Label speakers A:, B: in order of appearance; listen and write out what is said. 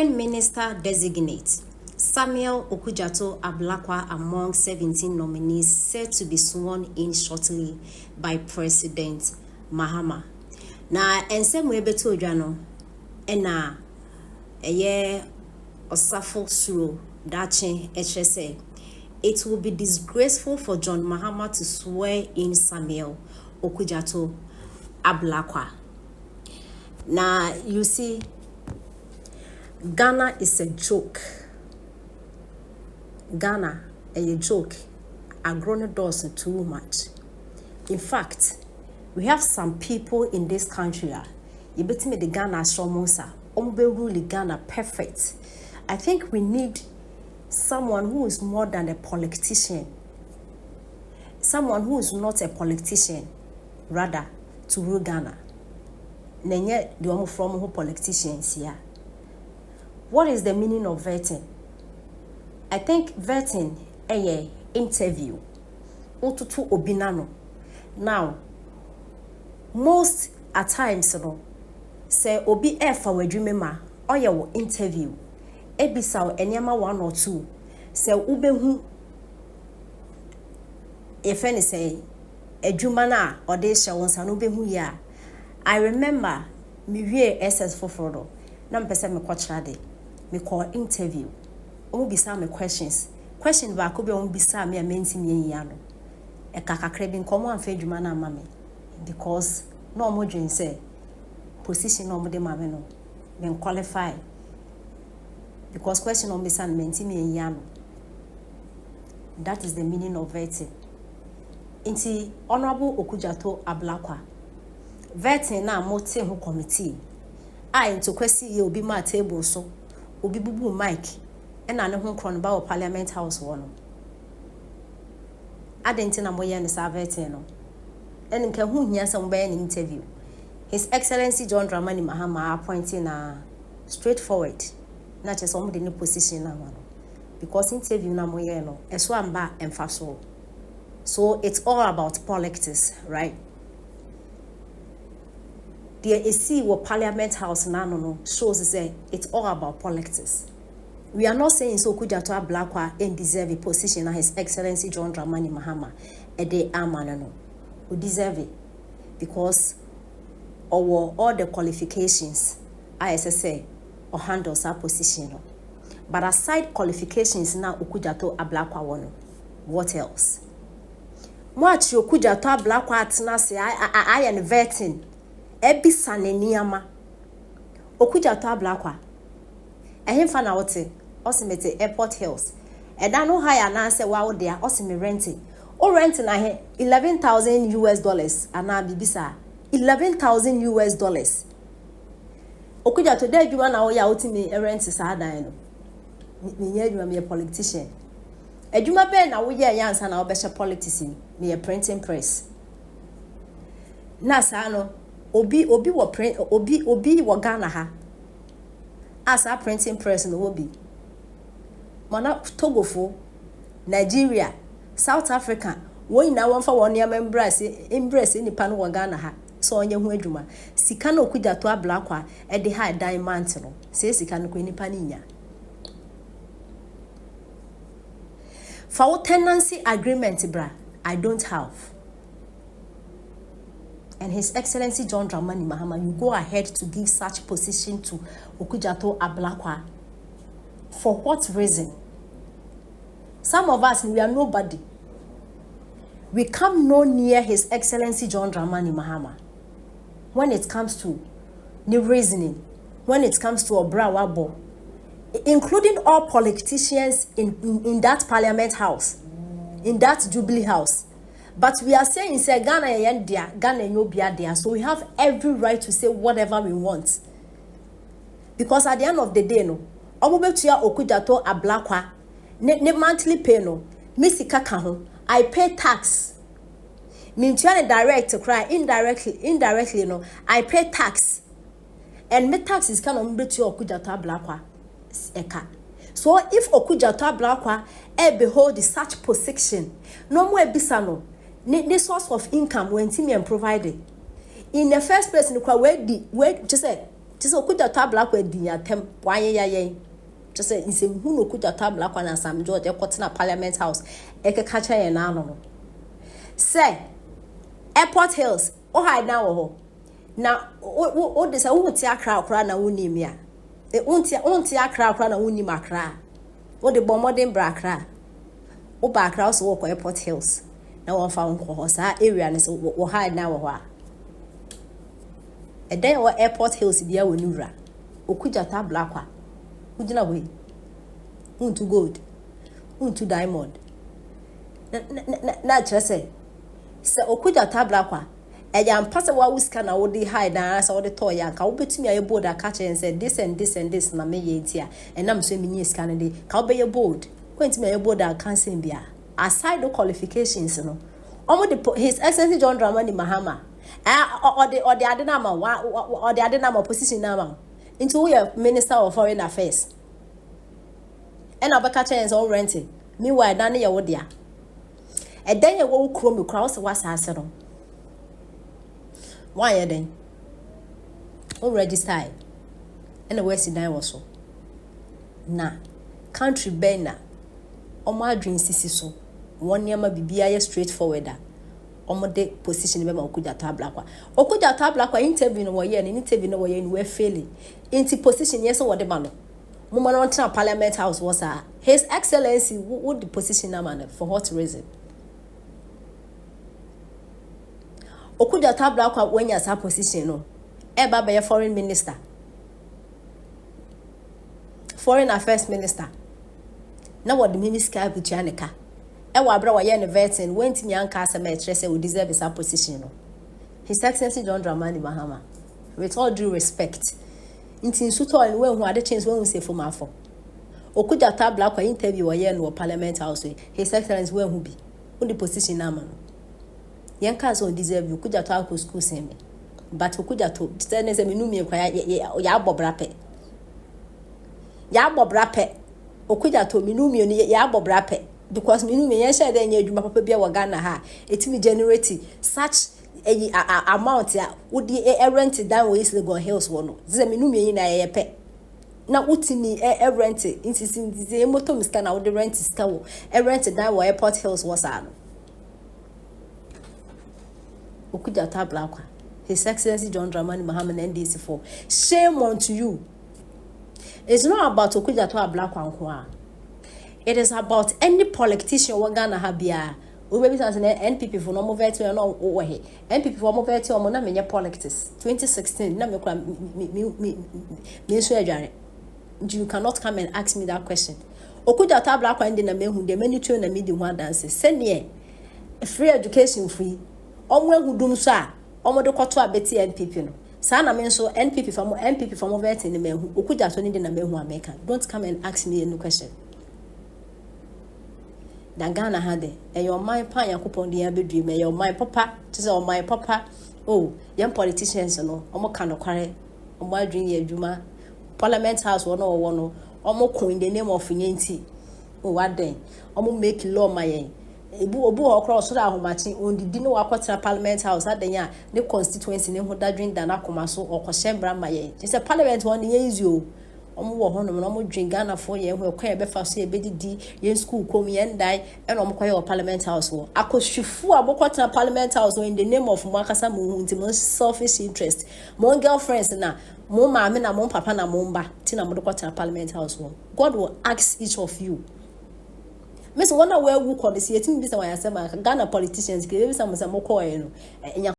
A: Foreign Minister Designate Samuel Okudzeto Ablakwa among 17 nominees set to be sworn in shortly by President Mahama. Na ensem we beto odwa no na eye osafo suro dache say it will be disgraceful for John Mahama to swear in Samuel Okudzeto Ablakwa. Now you see, Ghana is a joke. Ghana a joke. Are grown doors too much. In fact, we have some people in this country. You bet me the Ghana Shomosa. Really Ghana perfect. I think we need someone who is more than a politician. Someone who is not a politician, rather, to rule Ghana. Nenye the one from who politicians here. What is the meaning of vetting? I think vetting a interview. Otutu obinano. Now, most at times, say obi efa wedwumema oye wo interview. Ebisa enyama 1 or 2. Say ubehu if any say edwuma na ode hye won sa no behu ya. I remember me wie SS foforo na mpese me kwachade me call interview omo bisa me question ba ko be omo bisa me amenti me ya no e kakakra bi nkomo amfa adwuma na ama me because no omo dwen say position no omo de ma me no me qualify because question omo bisa me amenti me ya no. That is the meaning of vetting. Inti Honorable Okudzeto Ablakwa vetting na mote ho committee into kwesi ye obi ma table so obi bubu mic e na ne ho kron ba o parliament house wo no adenti na moye ne sa vetting no en nke ho hia sam ba ne interview His Excellency John Dramani Mahama appointing straightforward na che so mo de ne position na no because interview na moye no eso amba emfa so it's all about politics, right? The AC or Parliament House no shows say it's all about politics. We are not saying so Okudzeto Ablakwa and deserve a position as His Excellency John Dramani Mahama a day no. We deserve it because all the qualifications ISSA or handles our position. But aside qualifications now Okudzeto Ablakwa one. What else? Much Okudzeto Ablakwa atena say I am vetting. Ebisa ne niama. Okudzeto Ablakwa. Ehemfa na wote. Osimete Airport Hills. Eda no higher na say wa wo there osime renting. O rent na he $11,000 ana bibisa. $11,000. Okudzeto dey adwuma na wo ya otime rent sa dan no. Me nya adwuma me politician. Adwuma be na wo ya yansa na wo be politics me a printing press. Na sa no obi wo Ghana ha as a printing press no obi mana Togofo Nigeria South Africa wo ina won fa won ya embrace ni pa no wo Ghana ha so onye hu adwuma sika na Okudzeto Ablakwa e de ha diamond no se sika no ko ni pa ni nya for tenancy agreement bra I don't have. And His Excellency John Dramani Mahama, you go ahead to give such position to Okudzeto Ablakwa. For what reason? Some of us, we are nobody. We come no near His Excellency John Dramani Mahama. When it comes to new reasoning, when it comes to Obra Wabo, including all politicians in that Parliament House, in that Jubilee House. But we are saying, say Ghana yendia, Ghana no bia there. So we have every right to say whatever we want. Because at the end of the day, no, omobetua Okudzeto Ablakwa, ne monthly pay no, misika kaho, I pay tax. Mintuane direct cry, indirectly no, I pay tax. And me tax is kind of omobetua Okudzeto Ablakwa eka. So if Okudzeto Ablakwa behold such position, no more bisano. The source of income when Timian provided. In the first place, where just say Just Okudzeto Ablakwa di atem wanye ya yen. Just say nsem hu no Okudzeto Ablakwa na Sam George ekotena Parliament House ekeka cha yen na no. Say Airport Hills o hide na wo ho. Na o de say wo ti akra akra na woni mi a. E unti akra akra na woni makra. Wo de bomodin bra akra. Wo ba akra so wo ko Airport Hills. Na won fa won ko sa area ne so wo hide na wo ho a. E den wo Airport Hills bia woni wura. Okudzeto Ablakwa. Ujina we. Unto gold. Unto diamond. Na chese. Se Okudzeto Ablakwa. E ya mpase wa wuska na wo di hide na asa wo de to ya ka wo betumi aye bold aka chen say this and this and this na me ye ntia. Enam so me nyi ska na de ka wo be ye bold. Kwentimi aye bold aka sen bia. Aside the qualifications no. His Excellency John Dramani Mahama. Or the Adenama, or the Adenama position now. Into we are Minister of Foreign Affairs. And Abakacha is all renting. Meanwhile, Danny Yawodia. And then you will chrome across what's answered. Why are then? Already started. And the West Indian was so. Nah, country banner. On my dream, sissy so. One year, my BBI straightforward. Omode position be ma Okudzeto Ablakwa. Okudzeto Ablakwa interview no wo ye, ni interview no wo ye, ni we failing. Inti position yes wo de ba no. Mo ma no ntena Parliament House was His Excellency would the position na man for what reason? Okudzeto Ablakwa when ya sa position no. E ba be foreign minister. Foreign Affairs minister. Na what the minister abujaneka. Ewa abra wa ye ne vetting went me anka asem e kire say we deserve this position no. His Excellency John Dramani Mahama, with all due respect, intin suto and when who ade change when we say for mafo. Okudzeto Ablakwa interview wa ye no Parliament House. His Excellency when who be who the position na man. Yanka so deserve you Okudzeto akọ school same. But Okudzeto tell say me nu mi kwa ya bobrape. Ya bobrape. Okudzeto me nu mi ya bobrape. Because me me share den adwuma papa bia wo Ghana ha etimi generate such amount ya wo di rent down we Legon Hills wo no ze me me na ye pe na utimi rent insisi moto miska na wo de rent ska wo rent down wo Airport Hills wo sa no Okudzeto Ablakwa. His Excellency John Dramani Mahama NDC4. Shame on to you. It's not about Okudzeto Ablakwa nko. It is about any politician we Ghana ha bia. We be say NPP for no move to no wo he. NPP for move to o na menye politics. 2016 na me kwa me so adware. You cannot come and ask me that question. Okudzeto Ablakwa ndi na mehu de many to na me di ho dance. Send free education free. Omo ehudum so a omo de kwoto abeti NPP no. Sa na me so NPP for move to na mehu. Okudzeto ndi na mehu America. Don't come and ask me any question. Ghana had your mind pan yakupon the bedroom, your mind papa, tis all my papa. Oh, young politicians, no, almost cannot carry on my dream ye juma. Parliament House one or one, almost coin the name of Yanti. Oh, what then? Almost make law my Ebu across so that matching on the dinner walk to Parliament House at the year, the constituency name who that drink than Akumaso or Koshembra my. It's a parliament one years you. Omo wo hono no mo dwen Ghana for ye ho ekwan be fa so e bedi di ye school kom ye ndai e no mo kwaye Parliament House wo akoshifu abokota Parliament House in the name of mwakasa mo nti mo selfish interest mo girlfriends na mo maame na mo papa na mo mba ti na mo dokota Parliament House wo. God will ask each of you. Miss wonder where we call this yet be say Ghana politicians give some more coin no